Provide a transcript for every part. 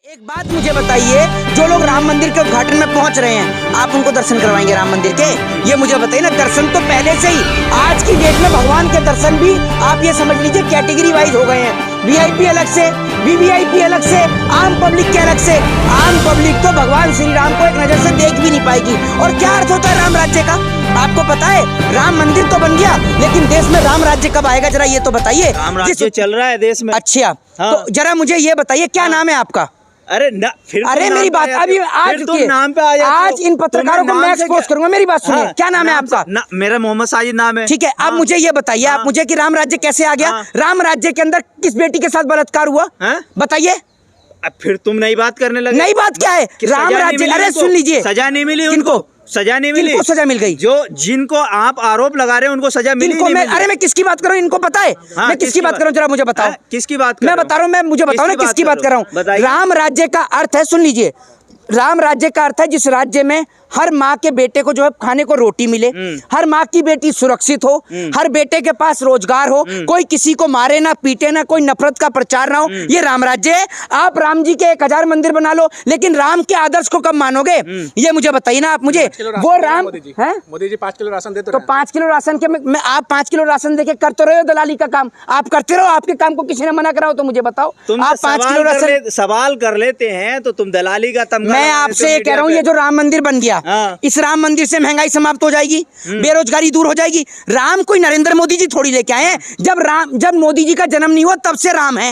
एक बात मुझे बताइए, जो लोग राम मंदिर के उद्घाटन में पहुंच रहे हैं, आप उनको दर्शन करवाएंगे राम मंदिर के? ये मुझे बताइए ना। दर्शन तो पहले से ही, आज की डेट में भगवान के दर्शन भी आप ये समझ लीजिए कैटेगरी वाइज हो गए हैं। वीआईपी अलग से, वीवीआईपी अलग से, आम पब्लिक के अलग से। आम पब्लिक तो भगवान श्री राम को एक नजर से देख भी नहीं पाएगी। और क्या अर्थ होता है राम राज्य का, आपको पता है? राम मंदिर तो बन गया, लेकिन देश में राम राज्य कब आएगा, जरा ये तो बताइए। राम राज्य चल रहा है देश में। अच्छा, हाँ। तो जरा मुझे ये बताइए, क्या नाम है आपका? अरे ना, फिर अरे मेरी बात अभी आज के नाम पे आ जाते हो। आज इन पत्रकारों को मैं एक्सपोज करूंगा। मेरी बात सुनिए। हाँ, क्या नाम है आपका? मेरा मोहम्मद साजिद नाम है। ठीक है, अब मुझे ये बताइए, आप मुझे कि राम राज्य कैसे आ गया? राम राज्य के अंदर किस बेटी के साथ बलात्कार हुआ, बताइए? फिर तुम नई बात करने लगे। नई बात क्या है? राम राज्य, अरे सुन लीजिए, सजा नहीं मिली किनको? सजा नहीं मिली। किनको सजा मिल गई? जो जिनको आप आरोप लगा रहे हैं उनको सजा मिली नहीं मिली। अरे मैं किसकी बात कर रहा हूँ, इनको पता है? मैं किसकी बात कर रहा हूँ, जरा मुझे बताओ। किसकी बात? मैं बता रहा हूँ, मैं मुझे बताओ ना किसकी बात कर रहा हूँ। राम राज्य का अर्थ है, सुन लीजिए, राम राज्य का अर्थ है जिस राज्य में हर माँ के बेटे को जो है खाने को रोटी मिले, हर माँ की बेटी सुरक्षित हो, हर बेटे के पास रोजगार हो, कोई किसी को मारे ना पीटे ना, कोई नफरत का प्रचार ना हो। ये राम राज्य है। आप राम जी के 1000 मंदिर बना लो, लेकिन राम के आदर्श को कब मानोगे, ये मुझे बताइए ना आप मुझे। वो राम है, मोदी जी 5 किलो राशन देते, तो 5 किलो राशन के में आप 5 किलो राशन देके कर तो रहे हो दलाली का काम, आप करते रहो। आपके काम को किसी ने मना करा हो तो मुझे बताओ। आप 5 किलो राशन सवाल कर लेते हैं तो तुम दलाली का तमगा। मैं आपसे ये कह रहा हूँ, ये जो राम मंदिर बन गया, इस राम मंदिर से महंगाई समाप्त हो जाएगी, बेरोजगारी दूर हो जाएगी। राम कोई नरेंद्र मोदी जी थोड़ी लेके आए हैं। जब मोदी जी का जन्म नहीं हुआ तब से राम है।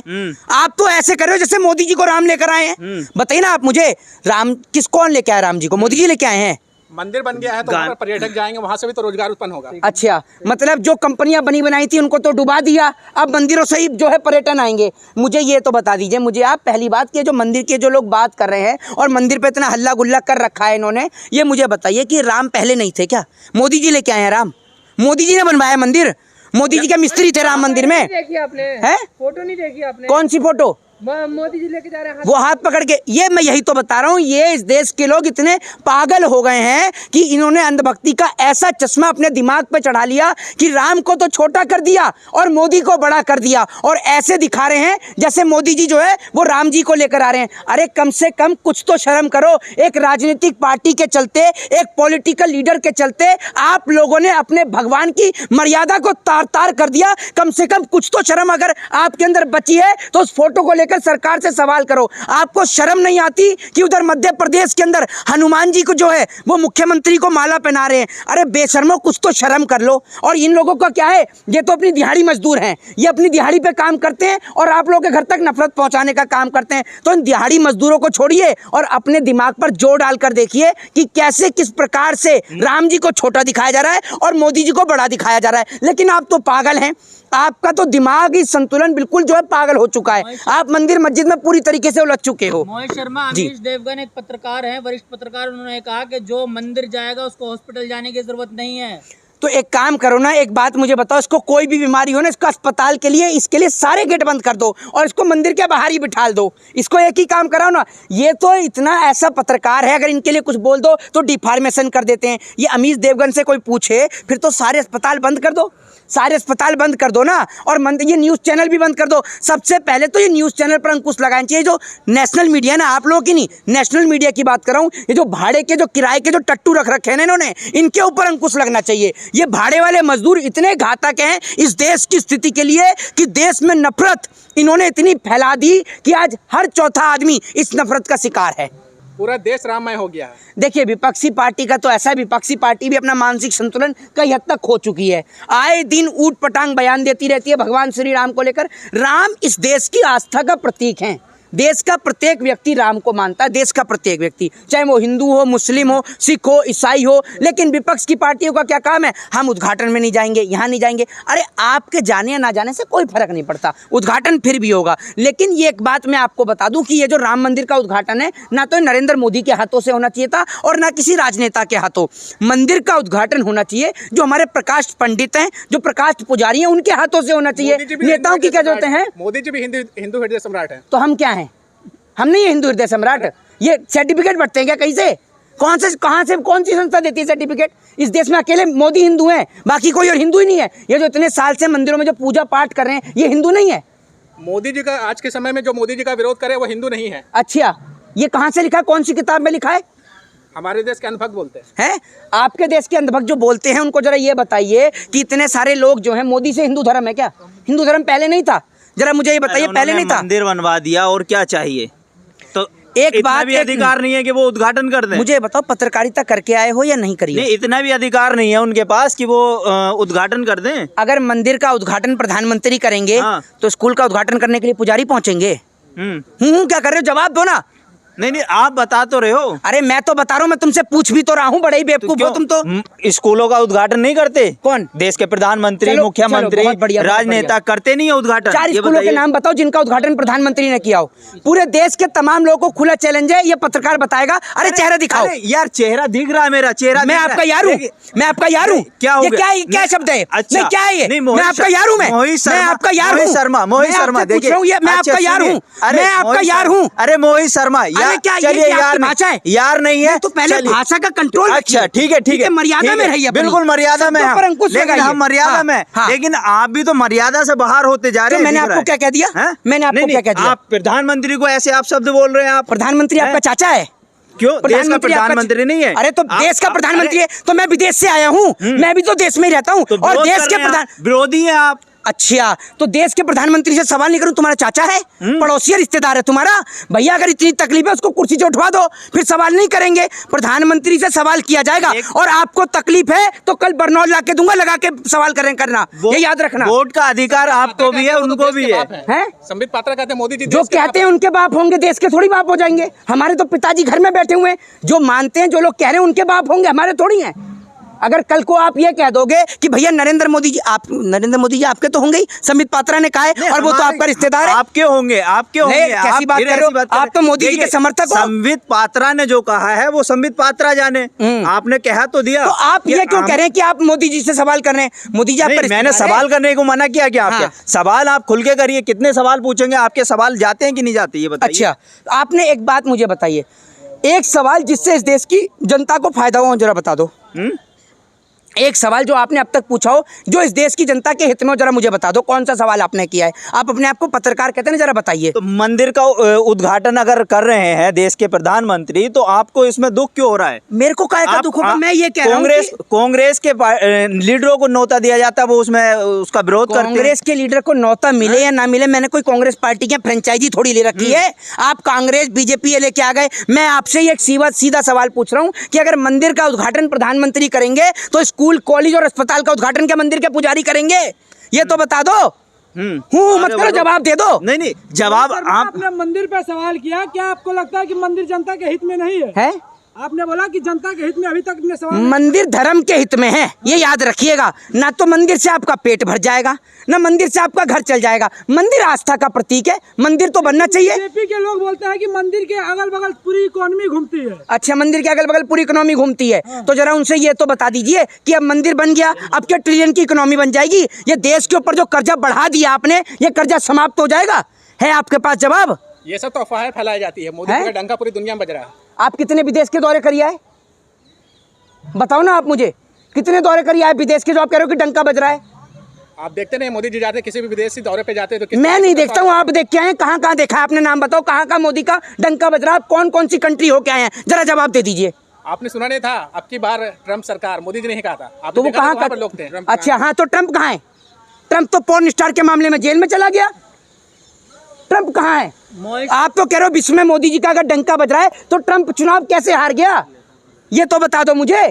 आप तो ऐसे कर रहे हो जैसे मोदी जी को राम लेकर आए हैं। बताइए ना आप मुझे, राम कौन लेके आया? राम जी को मोदी जी लेके आए हैं। मंदिर बन गया है तो वहाँ पर पर्यटक जाएंगे, वहाँ से भी तो रोजगार उत्पन्न होगा। अच्छा, मतलब जो कंपनियां बनी बनाई थी उनको तो डुबा दिया, अब मंदिरों से ही जो है पर्यटन आएंगे। मुझे ये तो बता दीजिए मुझे आप, पहली बात कि जो मंदिर के जो लोग बात कर रहे हैं और मंदिर पे इतना हल्ला गुल्ला कर रखा है इन्होंने, ये मुझे बताइए कि राम पहले नहीं थे क्या? मोदी जी लेके आए हैं राम? मोदी जी ने बनवाया मंदिर? मोदी जी के मिस्त्री थे राम मंदिर में? देखी आपने? है फोटो नहीं देखी आपने? कौन सी फोटो? मोदी जी लेके जा रहे हैं वो हाथ पकड़ के। ये मैं यही तो बता रहा हूँ, ये इस देश के लोग इतने पागल हो गए हैं कि इन्होंने अंधभक्ति का ऐसा चश्मा अपने दिमाग पे चढ़ा लिया कि राम को तो छोटा कर दिया और मोदी को बड़ा कर दिया, और ऐसे दिखा रहे हैं जैसे मोदी जी जो है वो राम जी को लेकर आ रहे हैं। अरे कम से कम कुछ तो शर्म करो। एक राजनीतिक पार्टी के चलते, एक पॉलिटिकल लीडर के चलते आप लोगों ने अपने भगवान की मर्यादा को तार तार कर दिया। कम से कम कुछ तो शर्म अगर आपके अंदर बची है तो उस फोटो को लेकर सरकार से सवाल करो। आपको शर्म नहीं आती कि उधर मध्य प्रदेश के अंदर हनुमान जी को जो है वो मुख्यमंत्री को माला पहना रहे हैं? अरे बेशर्मो, कुछ तो शर्म कर लो। और इन लोगों का क्या है, ये तो अपनी दिहाड़ी मजदूर हैं, ये अपनी दिहाड़ी पे काम करते हैं और आप लोगों के घर तक नफरत पहुंचाने का काम करते हैं। तो इन दिहाड़ी मजदूरों को छोड़िए और अपने दिमाग पर जोर डालकर देखिए कि कैसे, किस प्रकार से राम जी को छोटा दिखाया जा रहा है और मोदी जी को बड़ा दिखाया जा रहा है। लेकिन आप तो पागल हैं, आपका तो दिमागी संतुलन बिल्कुल जो है पागल हो चुका है। आप मंदिर मस्जिद में पूरी तरीके से उलझ चुके हो। मोहित शर्मा, अमीश देवगन एक पत्रकार हैं, वरिष्ठ पत्रकार, उन्होंने कहा कि जो मंदिर जाएगा उसको हॉस्पिटल जाने की जरूरत नहीं है। तो एक काम करो ना, एक बात मुझे बताओ, इसको कोई भी बीमारी हो ना, इसको अस्पताल के लिए, इसके लिए सारे गेट बंद कर दो और इसको मंदिर के बाहर ही बिठा दो। इसको एक ही काम कराओ ना। ये तो इतना ऐसा पत्रकार है, अगर इनके लिए कुछ बोल दो तो डिफॉर्मेशन कर देते हैं। ये अमीश देवगन से कोई पूछे फिर तो सारे अस्पताल बंद कर दो, सारे अस्पताल बंद कर दो ना। और ये न्यूज़ चैनल भी बंद कर दो। सबसे पहले तो ये न्यूज़ चैनल पर अंकुश लगाना चाहिए। जो नेशनल मीडिया ना, आप लोगों की नहीं, नेशनल मीडिया की बात कर रहा हूँ। ये जो भाड़े के, जो किराए के जो टट्टू रख रखे हैं ना इन्होंने, इनके ऊपर अंकुश लगना चाहिए। ये भाड़े वाले मजदूर इतने घातक हैं इस देश की स्थिति के लिए कि देश में नफरत इन्होंने इतनी फैला दी कि आज हर चौथा आदमी इस नफरत का शिकार है। पूरा देश राममय हो गया है। देखिए, विपक्षी पार्टी का तो ऐसा है, विपक्षी पार्टी भी अपना मानसिक संतुलन कई हद तक खो चुकी है। आए दिन ऊट पटांग बयान देती रहती है भगवान श्री राम को लेकर। राम इस देश की आस्था का प्रतीक हैं। देश का प्रत्येक व्यक्ति राम को मानता है, देश का प्रत्येक व्यक्ति, चाहे वो हिंदू हो, मुस्लिम हो, सिख हो, ईसाई हो। लेकिन विपक्ष की पार्टियों का क्या काम है? हम उद्घाटन में नहीं जाएंगे, यहाँ नहीं जाएंगे। अरे आपके जाने या ना जाने से कोई फर्क नहीं पड़ता, उद्घाटन फिर भी होगा। लेकिन ये एक बात मैं आपको बता दूं कि ये जो राम मंदिर का उद्घाटन है, ना तो नरेंद्र मोदी के हाथों से होना चाहिए था और ना किसी राजनेता के हाथों। मंदिर का उद्घाटन होना चाहिए जो हमारे प्रकाश पंडित हैं, जो प्रकाश पुजारी हैं, उनके हाथों से होना चाहिए। नेताओं की क्या जरूरत है? मोदी जी भी हिंदू हृदय सम्राट है। तो हम क्या हैं? हम नहीं है हिंदू हृदय सम्राट। ये सर्टिफिकेट बढ़ते हैं क्या कहीं से? कौन से, कहाँ से, कौन सी संस्था देती है सर्टिफिकेट? इस देश में अकेले मोदी हिंदू हैं, बाकी कोई और हिंदू ही नहीं है। ये जो इतने साल से मंदिरों में जो पूजा पाठ कर रहे हैं, ये हिंदू नहीं है। मोदी जी का आज के समय में जो मोदी जी का विरोध करे वो हिंदू नहीं है। अच्छा, ये कहाँ से लिखा है, कौन सी किताब में लिखा है? हमारे देश के अंधभक्त बोलते हैं। हैं? आपके देश के अंधभक्त जो बोलते हैं उनको जरा ये बताइए कि इतने सारे लोग जो हैं, मोदी से हिंदू धर्म है क्या? हिंदू धर्म पहले नहीं था? जरा मुझे ये बताइए, पहले नहीं था? मंदिर बनवा दिया और क्या चाहिए? तो एक इतना बात भी अधिकार नहीं है कि वो उद्घाटन कर दें। मुझे बताओ, पत्रकारिता करके आए हो या नहीं करी? नहीं, इतना भी अधिकार नहीं है उनके पास कि वो उद्घाटन कर दें। अगर मंदिर का उद्घाटन प्रधानमंत्री करेंगे तो स्कूल का उद्घाटन करने के लिए पुजारी पहुंचेंगे? क्या कर रहे हो, जवाब दो ना। नहीं, आप बता तो रहे हो। अरे मैं तो बता रहा हूँ, मैं तुमसे पूछ भी तो रहा हूँ, बड़े ही बेवकूफ हो तुम तो। स्कूलों का उद्घाटन नहीं करते? कौन? देश के प्रधानमंत्री, मुख्यमंत्री, राजनेता करते नहीं है उद्घाटन। 4 स्कूलों के नाम बताओ जिनका उद्घाटन प्रधानमंत्री ने किया हो। पूरे देश के तमाम लोगों को खुला चैलेंज है, ये पत्रकार बताएगा। अरे चेहरा दिखाओ। यार चेहरा दिख रहा है, मेरा चेहरा। मैं आपका यार हूँ, मैं आपका यार हूँ। क्या हो गया? क्या शब्द है? अच्छा, क्या है ये? मैं आपका यार हूँ। मैं आपका यार हूँ। मोहित शर्मा, मोहित शर्मा, देखिए मैं आपका यार हूँ। मैं आपका यार हूँ। अरे मोहित शर्मा, चलिए यार भाषा है, यार नहीं है तो पहले भाषा का कंट्रोल। अच्छा ठीक है, मर्यादा में रहिए। बिल्कुल मर्यादा में हम, लेकिन हम मर्यादा में, लेकिन आप भी तो मर्यादा से बाहर होते जा रहे हैं। मैंने आपको क्या कह दिया? मैंने आपको क्या कह दिया? आप प्रधानमंत्री को ऐसे आप शब्द बोल रहे हैं। आप प्रधानमंत्री आपका चाचा है? क्यों? देश का प्रधानमंत्री नहीं है? अरे तो देश का प्रधानमंत्री है तो मैं विदेश से आया हूँ, मैं भी तो देश में ही रहता हूँ। और देश के प्रधान विरोधी है आप। अच्छा, तो देश के प्रधानमंत्री से सवाल नहीं करूं? तुम्हारा चाचा है, पड़ोसी रिश्तेदार है तुम्हारा? भैया अगर इतनी तकलीफ है उसको कुर्सी से उठवा दो, फिर सवाल नहीं करेंगे। प्रधानमंत्री से सवाल किया जाएगा। और आपको तकलीफ है तो कल बरनौल ला के दूंगा, लगा के सवाल करना, ये याद रखना। वोट का अधिकार आपको भी है, उनको भी है। संबित पात्रा कहते हैं मोदी जी जो कहते हैं उनके बाप होंगे, देश के थोड़ी बाप हो जाएंगे। हमारे तो पिताजी घर में बैठे हुए हैं, जो मानते हैं, जो लोग कह रहे हैं उनके बाप होंगे, हमारे थोड़ी हैं। अगर कल को आप ये कह दोगे कि भैया नरेंद्र मोदी जी आपके तो होंगे ही, संबित पात्रा ने कहा है, और वो तो आपका रिश्तेदार है। आपके होंगे। कैसी बात कर रहे हो? आप तो मोदी जी के समर्थक हो। संबित पात्रा ने जो कहा है वो संबित पात्रा जाने, आपने कहा तो दिया। तो आप ये क्यों कह रहे हैं कि आप मोदी जी से सवाल कर रहे हैं? मोदी जी आपका मैंने सवाल करने को मना किया क्या? आपके सवाल आप खुल के करिए, कितने सवाल पूछेंगे? आपके सवाल जाते हैं कि नहीं जाते, ये बताइए। अच्छा, आपने एक बात मुझे बताइए, एक सवाल जिससे इस देश की जनता को फायदा हो, जरा बता दो। एक सवाल जो आपने अब तक पूछा हो, जो इस देश की जनता के हित में हो, जरा मुझे बता दो। कौन सा सवाल आपने किया है? आप अपने आप को पत्रकार कहते हैं, जरा बताइए। तो मंदिर का उद्घाटन अगर कर रहे हैं देश के प्रधानमंत्री, तो आपको इसमें दुख क्यों हो रहा है? मेरे को क्या दुख होगा? मैं ये कह रहा हूं कि कांग्रेस के लीडरों को न्योता दिया जाता है, वो उसमें उसका विरोध करते हैं। कांग्रेस के लीडर को न्योता मिले या ना मिले, मैंने कोई कांग्रेस पार्टी की फ्रेंचाइजी थोड़ी ले रखी है। आप कांग्रेस बीजेपी लेके आ गए। मैं आपसे एक सीधा सवाल पूछ रहा हूँ कि अगर मंदिर का उद्घाटन प्रधानमंत्री करेंगे तो स्कूल, कॉलेज और अस्पताल का उद्घाटन क्या मंदिर के पुजारी करेंगे? ये तो बता दो। मत करो, जवाब दे दो। नहीं, जवाब आपने मंदिर पे सवाल किया, क्या आपको लगता है कि मंदिर जनता के हित में नहीं है? आपने बोला कि जनता के हित में, अभी तक ने सवाल। मंदिर धर्म के हित में है, ये याद रखिएगा। ना तो मंदिर से आपका पेट भर जाएगा, ना मंदिर से आपका घर चल जाएगा। मंदिर आस्था का प्रतीक है, मंदिर तो बनना चाहिए। बीजेपी के लोग बोलते हैं कि मंदिर के अगल बगल पूरी इकोनॉमी घूमती है। अच्छा, मंदिर के अगल बगल पूरी इकोनॉमी घूमती है। तो जरा उनसे ये तो बता दीजिए कि अब मंदिर बन गया, अब क्या ट्रिलियन की इकोनॉमी बन जाएगी? ये देश के ऊपर जो कर्जा बढ़ा दिया आपने, ये कर्जा समाप्त हो जाएगा? है आपके पास जवाब? ये सब तो अफवाहें फैलाई जाती है। मोदी जी का डंका पूरी दुनिया में बज रहा है। आप कितने विदेश के दौरे करिए आए? बताओ ना आप मुझे, कितने दौरे करिए आए विदेश के, जो आप कह रहे हो कि डंका बज रहा है? आप देखते नहीं, मोदी जी जाते किसी भी विदेशी दौरे पे जाते तो मैं नहीं देखता हूँ, आप देख के आए? कहाँ कहाँ देखा है आपने? नाम बताओ, कहाँ कहाँ मोदी का डंका बज रहा है? कौन कौन सी कंट्री होके आए हैं? जरा जवाब दे दीजिए। आपने सुना नहीं था अब की बार ट्रम्प सरकार, मोदी जी ने ही कहा था। तो वो कहाँ का लोग थे? अच्छा हाँ, तो ट्रम्प कहाँ है? ट्रम्प तो पोर्न स्टार के मामले में जेल में चला गया। ट्रम्प कहाँ है? आप तो कह रहे हो विश्व में मोदी जी का अगर डंका बज रहा है तो ट्रम्प चुनाव कैसे हार गया? ये तो बता दो मुझे।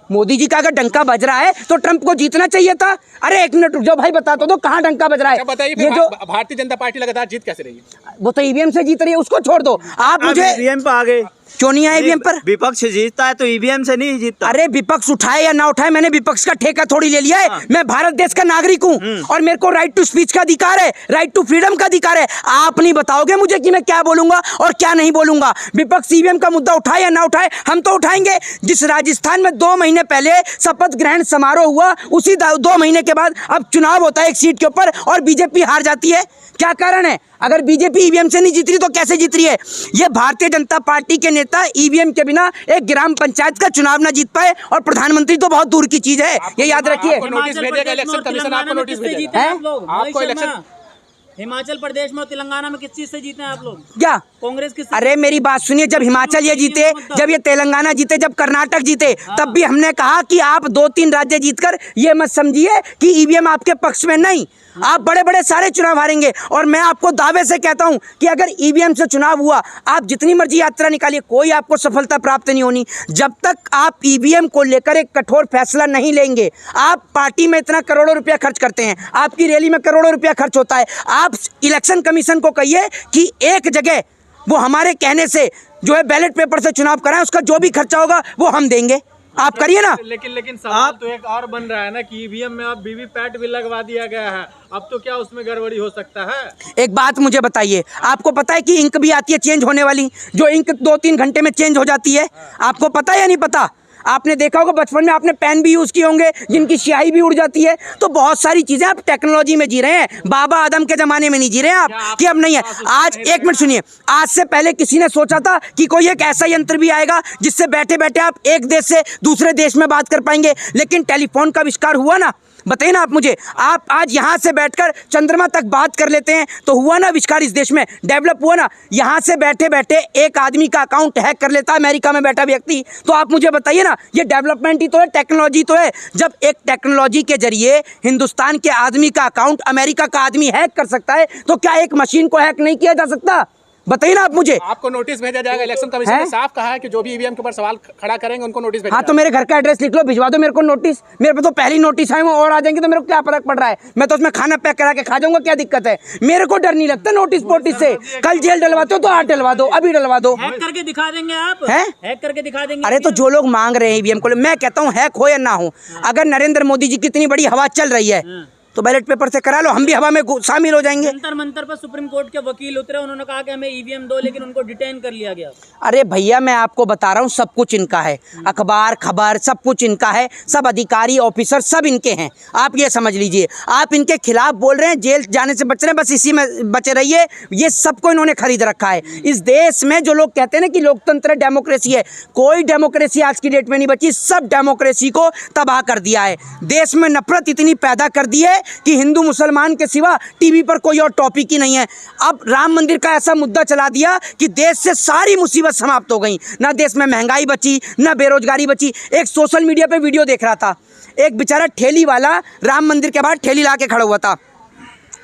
मोदी जी का अगर डंका बज रहा है तो ट्रम्प को जीतना चाहिए था। अरे एक मिनट रुक जाओ भाई, बता दो कहाँ डंका बज रहा है? बताइए, ये जो भारतीय जनता पार्टी लगातार जीत कैसे रही? वो तो ईवीएम से जीत रही है, उसको छोड़ दो। आप मुझे ईवीएम पे आ गए। क्यों नहीं आए ईवीएम पर? विपक्ष जीतता है तो ईवीएम से नहीं जीतता। अरे विपक्ष उठाए या ना उठाए, मैंने विपक्ष का ठेका थोड़ी ले लिया है। मैं भारत देश का नागरिक हूँ और मेरे को राइट टू स्पीच का अधिकार है, राइट टू फ्रीडम का अधिकार है। आप नहीं बताओगे मुझे कि मैं क्या बोलूंगा और क्या नहीं बोलूंगा। विपक्ष ईवीएम का मुद्दा उठाए या ना उठाए, हम तो उठाएंगे। जिस राजस्थान में 2 महीने पहले शपथ ग्रहण समारोह हुआ, उसी 2 महीने के बाद अब चुनाव होता है एक सीट के ऊपर और बीजेपी हार जाती है। क्या कारण है? अगर बीजेपी ईवीएम से नहीं जीत रही तो कैसे जीत रही है? ये भारतीय जनता पार्टी के नेता ईवीएम के बिना एक ग्राम पंचायत का चुनाव ना जीत पाए, और प्रधानमंत्री तो बहुत दूर की चीज है, ये याद रखिए। नोटिस भेजेगा इलेक्शन कमीशन, आपको नोटिस भेजेगा। आपको इलेक्शन हिमाचल प्रदेश में और तेलंगाना में किस चीज से जीते हैं आप लोग? क्या कांग्रेस किस? अरे मेरी बात सुनिए, जब हिमाचल ये जीते, जब ये तेलंगाना जीते, जब कर्नाटक जीते, तब भी हमने कहा कि आप 2-3 राज्य जीतकर ये मत समझिए कि ईवीएम आपके पक्ष में नहीं, आप बड़े बड़े सारे चुनाव हारेंगे। और मैं आपको दावे से कहता हूं कि अगर ईवीएम से चुनाव हुआ, आप जितनी मर्जी यात्रा निकालिए, कोई आपको सफलता प्राप्त नहीं होनी जब तक आप ईवीएम को लेकर एक कठोर फैसला नहीं लेंगे। आप पार्टी में इतना करोड़ों रुपया खर्च करते हैं, आपकी रैली में करोड़ों रुपया खर्च होता है, आप इलेक्शन कमीशन को कहिए कि एक जगह वो हमारे कहने से जो है बैलेट पेपर से चुनाव कराएं, उसका जो भी खर्चा होगा वो हम देंगे, आप करिए ना। लेकिन सवाल तो एक और बन रहा है ना कि ईवीएम में अब वीवीपैट भी लगवा दिया गया है, अब तो क्या उसमें गड़बड़ी हो सकता है? एक बात मुझे बताइए, आपको पता है कि इंक भी आती है चेंज होने वाली, जो इंक 2-3 घंटे में चेंज हो जाती है, आपको पता है या नहीं पता? आपने देखा होगा बचपन में, आपने पेन भी यूज किए होंगे जिनकी स्याही भी उड़ जाती है। तो बहुत सारी चीजें, आप टेक्नोलॉजी में जी रहे हैं, बाबा आदम के जमाने में नहीं जी रहे हैं आप कि अब नहीं है। आज एक मिनट सुनिए, आज से पहले किसी ने सोचा था कि कोई एक ऐसा यंत्र भी आएगा जिससे बैठे बैठे आप एक देश से दूसरे देश में बात कर पाएंगे? लेकिन टेलीफोन का आविष्कार हुआ ना, बताइए ना आप मुझे, आप आज यहाँ से बैठकर चंद्रमा तक बात कर लेते हैं, तो हुआ ना आविष्कार, इस देश में डेवलप हुआ ना। यहाँ से बैठे बैठे एक आदमी का अकाउंट हैक कर लेता है अमेरिका में बैठा व्यक्ति, तो आप मुझे बताइए ना, ये डेवलपमेंट ही तो है, टेक्नोलॉजी तो है। जब एक टेक्नोलॉजी के जरिए हिंदुस्तान के आदमी का अकाउंट अमेरिका का आदमी हैक कर सकता है, तो क्या एक मशीन को हैक नहीं किया जा सकता? बताइए ना आप मुझे। आपको नोटिस भेजा जाएगा, इलेक्शन कमीशन ने साफ कहा है कि जो भी ईवीएम के ऊपर सवाल खड़ा करेंगे उनको नोटिस भेजा। हाँ, तो मेरे घर का एड्रेस लिख लो, भिजवा दो मेरे को नोटिस। मेरे पे तो पहली नोटिस है, वो और आ जाएंगे तो मेरे को क्या फर्क पड़ रहा है? मैं तो उसमें खाना पैक करा के खा जाऊंगा, क्या दिक्कत है? मेरे को डर नहीं लगता नोटिस पोटिस से। कल जेल डलवाते हो तो आज डलवा दो, अभी डलवा दो। हैक करके दिखा देंगे आप, हैक करके दिखा देंगे। अरे तो जो लोग मांग रहे हैं ईवीएम को, मैं कहता हूँ हैक हो या ना हो, अगर नरेंद्र मोदी जी की इतनी बड़ी हवा चल रही है तो बैलेट पेपर से करा लो, हम भी हवा में शामिल हो जाएंगे। जंतर मंतर पर सुप्रीम कोर्ट के वकील उतरे, उन्होंने कहा कि हमें ईवीएम दो, लेकिन उनको डिटेन कर लिया गया। अरे भैया, मैं आपको बता रहा हूँ, सब कुछ इनका है, अखबार खबर सब कुछ इनका है, सब अधिकारी ऑफिसर सब इनके हैं, आप ये समझ लीजिए। आप इनके खिलाफ बोल रहे हैं, जेल जाने से बच रहे हैं, बस इसी में बचे रहिए। ये सबको इन्होंने खरीद रखा है। इस देश में जो लोग कहते हैं ना कि लोकतंत्र डेमोक्रेसी है, कोई डेमोक्रेसी आज की डेट में नहीं बची, सब डेमोक्रेसी को तबाह कर दिया है। देश में नफरत इतनी पैदा कर दी है कि हिंदू मुसलमान के सिवा टीवी पर कोई और टॉपिक ही नहीं है। अब राम मंदिर का ऐसा मुद्दा चला दिया कि देश से सारी मुसीबत समाप्त हो गई, ना देश में महंगाई बची, ना बेरोजगारी बची। एक सोशल मीडिया पे वीडियो देख रहा था, एक बेचारा ठेली वाला राम मंदिर के बाहर ठेली ला के खड़ा हुआ था,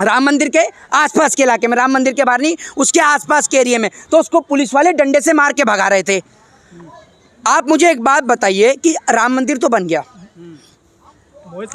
राम मंदिर के आसपास के इलाके में, राम मंदिर के बाहर नहीं, उसके आसपास के एरिया में, तो उसको पुलिस वाले डंडे से मार के भगा रहे थे। आप मुझे एक बात बताइए कि राम मंदिर तो बन गया,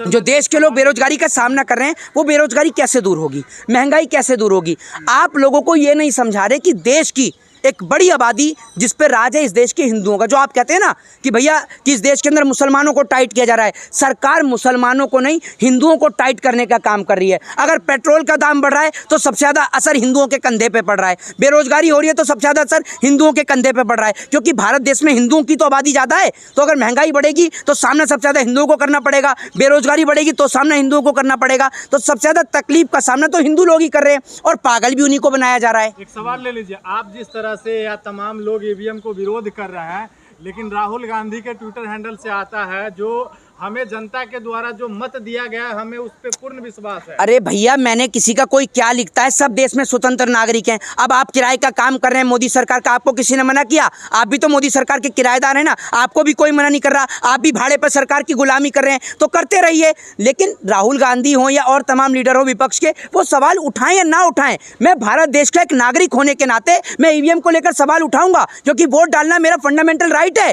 जो देश के लोग बेरोजगारी का सामना कर रहे हैं, वो बेरोजगारी कैसे दूर होगी, महंगाई कैसे दूर होगी? आप लोगों को ये नहीं समझा रहे कि देश की एक बड़ी आबादी जिस पे राज है इस देश के हिंदुओं का, जो आप कहते हैं ना कि भैया कि इस देश के अंदर मुसलमानों को टाइट किया जा रहा है, सरकार मुसलमानों को नहीं हिंदुओं को टाइट करने का काम कर रही है। अगर पेट्रोल का दाम बढ़ रहा है तो सबसे ज़्यादा असर हिंदुओं के कंधे पे पड़ रहा है, बेरोजगारी हो रही है तो सबसे ज़्यादा असर हिंदुओं के कंधे पे पड़ रहा है, क्योंकि भारत देश में हिंदुओं की तो आबादी ज़्यादा है। तो अगर महंगाई बढ़ेगी तो सामना सबसे ज़्यादा हिंदुओं को करना पड़ेगा, बेरोजगारी बढ़ेगी तो सामना हिंदुओं को करना पड़ेगा, तो सबसे ज़्यादा तकलीफ का सामना तो हिंदू लोग ही कर रहे हैं, और पागल भी उन्हीं को बनाया जा रहा है। एक सवाल ले लीजिए, आप जिस तरह से या तमाम लोग ईवीएम को विरोध कर रहे हैं, लेकिन राहुल गांधी के ट्विटर हैंडल से आता है जो हमें जनता के द्वारा जो मत दिया गया है, हमें उस पर पूर्ण विश्वास है। अरे भैया, मैंने किसी का कोई क्या लिखता है, सब देश में स्वतंत्र नागरिक हैं। अब आप किराए का काम कर रहे हैं मोदी सरकार का, आपको किसी ने मना किया? आप भी तो मोदी सरकार के किराएदार हैं ना, आपको भी कोई मना नहीं कर रहा, आप भी भाड़े पर सरकार की गुलामी कर रहे हैं, तो करते रहिए। लेकिन राहुल गांधी हो या और तमाम लीडर हो विपक्ष के, वो सवाल उठाएं या ना उठाएं, मैं भारत देश का एक नागरिक होने के नाते मैं ईवीएम को लेकर सवाल उठाऊंगा, क्योंकि वोट डालना मेरा फंडामेंटल राइट है,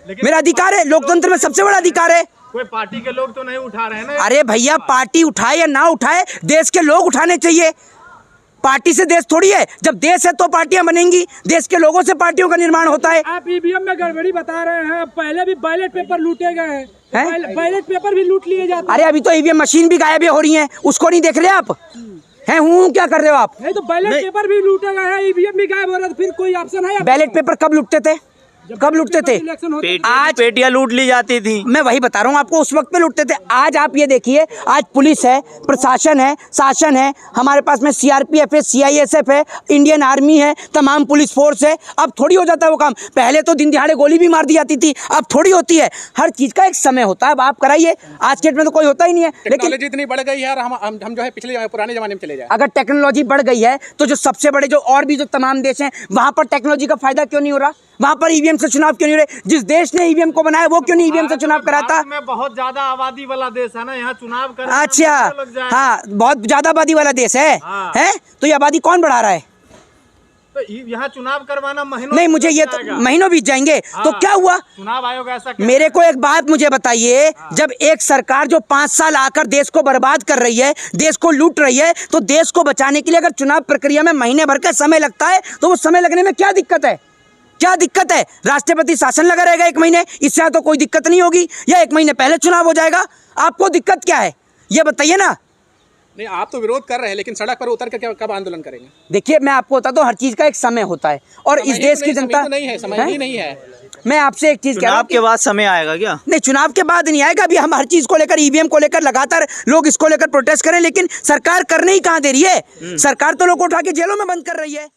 मेरा अधिकार है, लोकतंत्र में सबसे बड़ा अधिकार है। कोई पार्टी के लोग तो नहीं उठा रहे हैं ना? अरे भैया, पार्टी उठाए या ना उठाए, देश के लोग उठाने चाहिए। पार्टी से देश थोड़ी है, जब देश है तो पार्टियां बनेंगी, देश के लोगों से पार्टियों का निर्माण होता है। आप ईवीएम में गड़बड़ी बता रहे हैं, पहले भी बैलेट पेपर लूटे गए हैं, बैलेट पेपर भी लूट लिए जाते हैं। अरे अभी तो ईवीएम मशीन भी गायब हो रही है, उसको नहीं देख रहे आप हैं? क्या कर रहे हो आप? नहीं तो बैलेट पेपर भी लूटे गए हैं, ईवीएम भी गायब हो रहा है, फिर कोई ऑप्शन है? बैलेट पेपर कब लूटते थे? कब लूटते थे? इलेक्शन होते आज पेटियां लूट ली जाती थी। मैं वही बता रहा हूँ आपको, उस वक्त पे लूटते थे। आज आप ये देखिए, आज पुलिस है, प्रशासन है, शासन है, हमारे पास में सीआरपीएफ है, सीआईएसएफ है, इंडियन आर्मी है, तमाम पुलिस फोर्स है। अब थोड़ी हो जाता है वो काम। पहले तो दिन दिहाड़े गोली भी मार दी जाती थी, अब थोड़ी होती है। हर चीज का एक समय होता है। अब आप कराइए, आज के डेट में तो कोई होता ही नहीं है। लेकिन टेक्नोलॉजी इतनी बढ़ गई है और हम जो है पिछले पुराने जमाने में चले जाए। अगर टेक्नोलॉजी बढ़ गई है तो जो सबसे बड़े जो और भी जो तमाम देश हैं, वहां पर टेक्नोलॉजी का फायदा क्यों नहीं हो रहा? वहां पर ईवीएम से चुनाव क्यों नहीं हो रहे? जिस देश ने ईवीएम को बनाया वो क्यों नहीं ईवीएम से चुनाव कराता? भारत में बहुत ज्यादा आबादी वाला देश है ना, यहाँ चुनाव करने में अच्छा, महीनों लग जाएगा। हाँ, बहुत ज्यादा आबादी वाला देश है। हाँ। है तो ये आबादी कौन बढ़ा रहा है? तो यहाँ चुनाव करवाना महीनों नहीं, मुझे ये लग तो जाएगा। महीनों बीत जाएंगे। तो हाँ। क्या हुआ? चुनाव आयोग ऐसा कहता मेरे को एक बात मुझे बताइए, जब एक सरकार जो 5 साल आकर देश को बर्बाद कर रही है, देश को लूट रही है, तो देश को बचाने के लिए अगर चुनाव प्रक्रिया में महीने भर का समय लगता है तो वो समय लगने में क्या दिक्कत है? क्या दिक्कत है? राष्ट्रपति शासन लगा रहेगा 1 महीने, इससे तो कोई दिक्कत नहीं होगी, या 1 महीने पहले चुनाव हो जाएगा। आपको दिक्कत क्या है ये बताइए ना। नहीं, आप तो विरोध कर रहे हैं, लेकिन सड़क पर उतर कर कब आंदोलन करेंगे? देखिए, मैं आपको बताता हूँ, हर चीज का एक समय होता है और इस देश की जनता नहीं है, समय ही नहीं है। मैं आपसे एक चीज कह रहा चुनाव हूँ के बाद समय आएगा क्या? नहीं, चुनाव के बाद नहीं आएगा। अभी हम हर चीज को लेकर, ईवीएम को लेकर लगातार लोग इसको लेकर प्रोटेस्ट करें, लेकिन सरकार करने ही कहाँ दे रही है? सरकार तो लोगों को उठा के जेलों में बंद कर रही है।